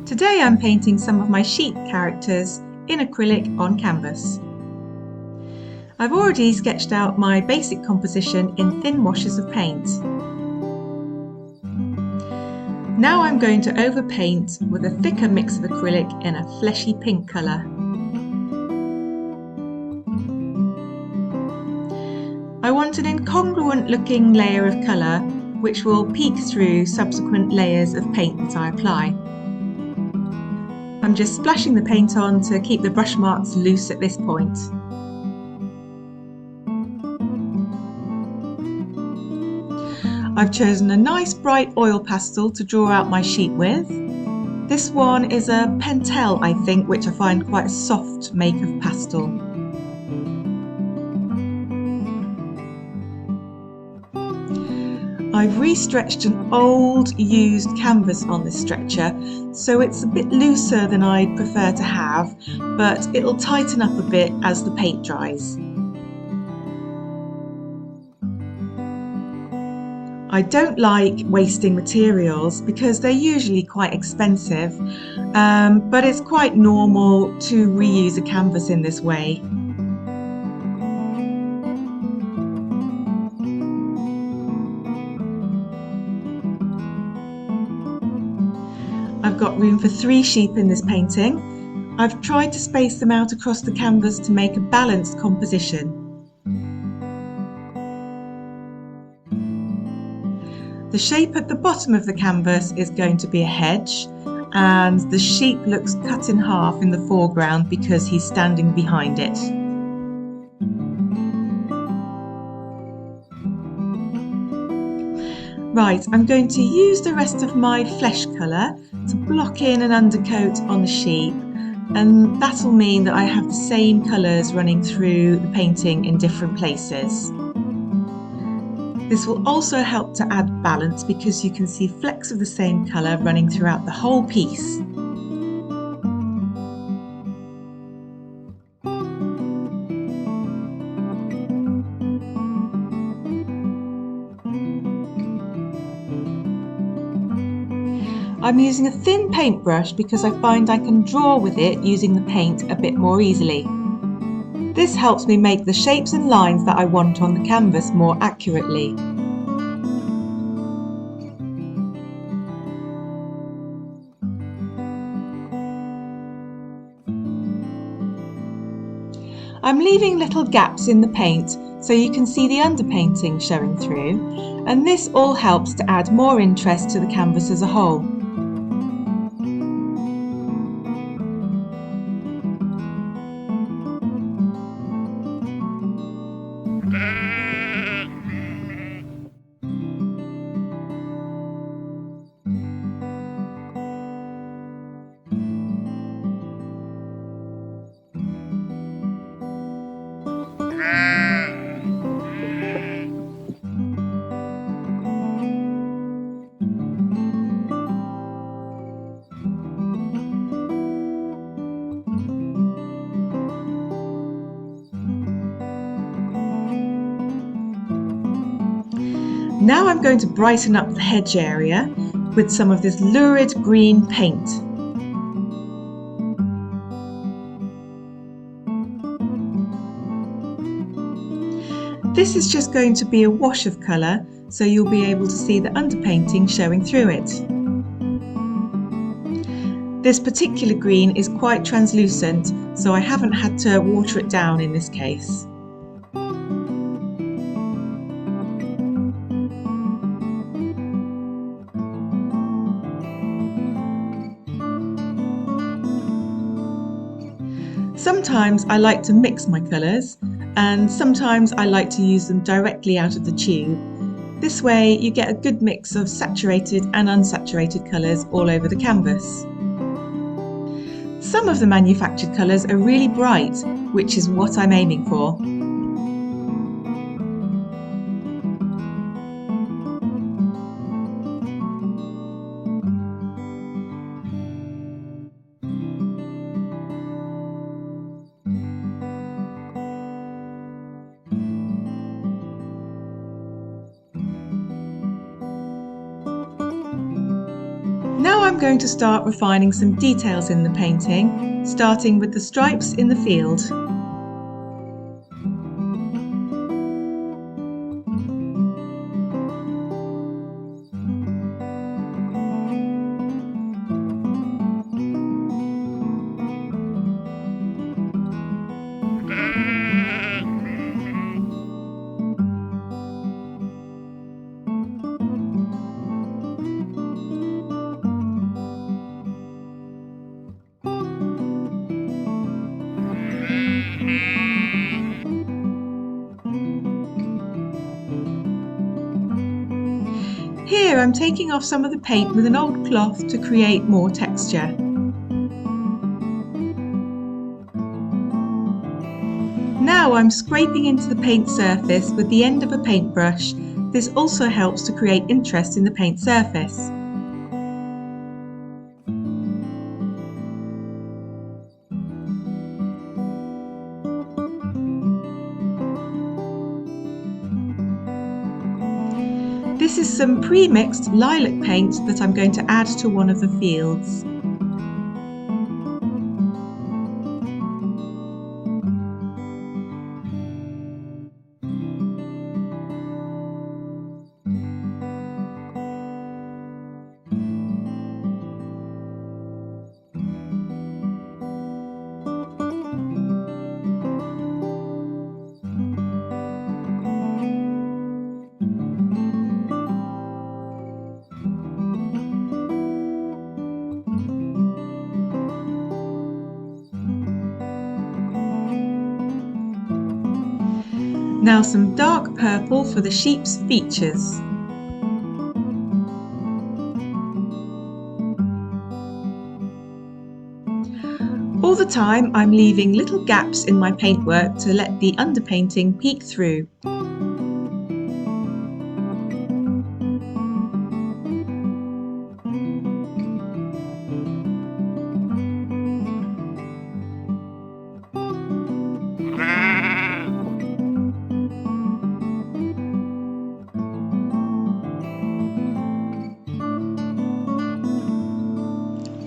Today I'm painting some of my sheep characters in acrylic on canvas. I've already sketched out my basic composition in thin washes of paint. Now I'm going to overpaint with a thicker mix of acrylic in a fleshy pink colour. I want an incongruent looking layer of colour which will peek through subsequent layers of paint that I apply. I'm just splashing the paint on to keep the brush marks loose at this point. I've chosen a nice bright oil pastel to draw out my sheep with. This one is a Pentel, I think, which I find quite a soft make of pastel. I've restretched an old used canvas on this stretcher, so it's a bit looser than I'd prefer to have, but it'll tighten up a bit as the paint dries. I don't like wasting materials because they're usually quite expensive, but it's quite normal to reuse a canvas in this way. I've got room for 3 sheep in this painting. I've tried to space them out across the canvas to make a balanced composition. The shape at the bottom of the canvas is going to be a hedge, and the sheep looks cut in half in the foreground because he's standing behind it. Right, I'm going to use the rest of my flesh colour to block in an undercoat on the sheep, and that'll mean that I have the same colours running through the painting in different places. This will also help to add balance because you can see flecks of the same colour running throughout the whole piece. I'm using a thin paintbrush because I find I can draw with it using the paint a bit more easily. This helps me make the shapes and lines that I want on the canvas more accurately. I'm leaving little gaps in the paint so you can see the underpainting showing through, and this all helps to add more interest to the canvas as a whole. Now I'm going to brighten up the hedge area with some of this lurid green paint. This is just going to be a wash of colour, so you'll be able to see the underpainting showing through it. This particular green is quite translucent, so I haven't had to water it down in this case. Sometimes I like to mix my colours, and sometimes I like to use them directly out of the tube. This way you get a good mix of saturated and unsaturated colours all over the canvas. Some of the manufactured colours are really bright, which is what I'm aiming for. Now I'm going to start refining some details in the painting, starting with the stripes in the field. Here I'm taking off some of the paint with an old cloth to create more texture. Now I'm scraping into the paint surface with the end of a paintbrush. This also helps to create interest in the paint surface. This is some pre-mixed lilac paint that I'm going to add to one of the fields. Now some dark purple for the sheep's features. All the time I'm leaving little gaps in my paintwork to let the underpainting peek through.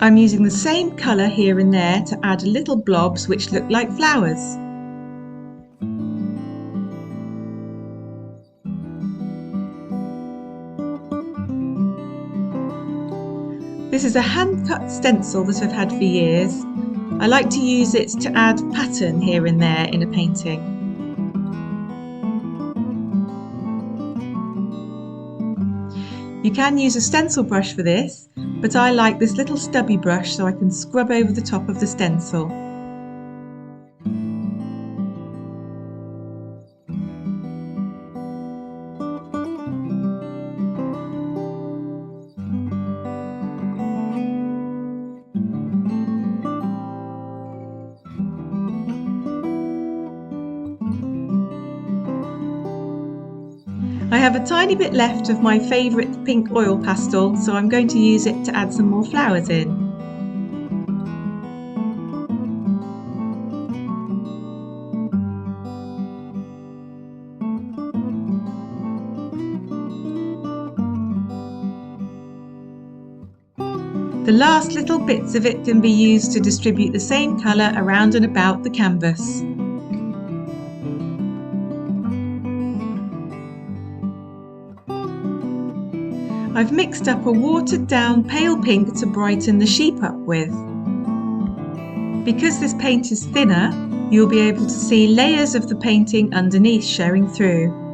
I'm using the same colour here and there to add little blobs which look like flowers. This is a hand-cut stencil that I've had for years. I like to use it to add pattern here and there in a painting. You can use a stencil brush for this, but I like this little stubby brush so I can scrub over the top of the stencil. I have a tiny bit left of my favourite pink oil pastel, so I'm going to use it to add some more flowers in. The last little bits of it can be used to distribute the same colour around and about the canvas. I've mixed up a watered down pale pink to brighten the sheep up with. Because this paint is thinner, you'll be able to see layers of the painting underneath showing through.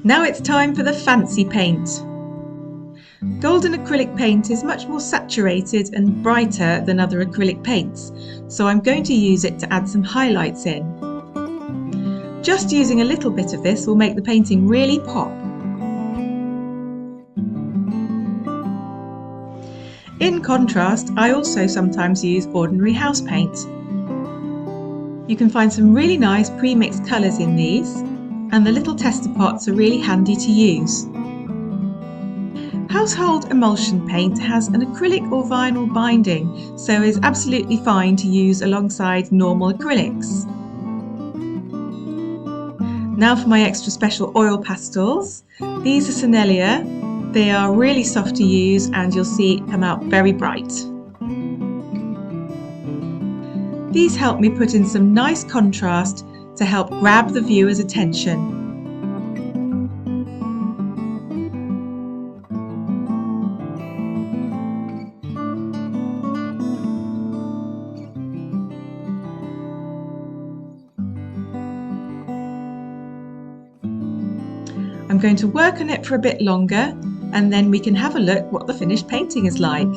Now it's time for the fancy paint. Golden acrylic paint is much more saturated and brighter than other acrylic paints, so I'm going to use it to add some highlights in. Just using a little bit of this will make the painting really pop. In contrast, I also sometimes use ordinary house paint. You can find some really nice pre-mixed colours in these, and the little tester pots are really handy to use. Household emulsion paint has an acrylic or vinyl binding, so is absolutely fine to use alongside normal acrylics. Now for my extra special oil pastels. These are Sennelier. They are really soft to use and you'll see it come out very bright. These help me put in some nice contrast to help grab the viewer's attention. I'm going to work on it for a bit longer and then we can have a look what the finished painting is like.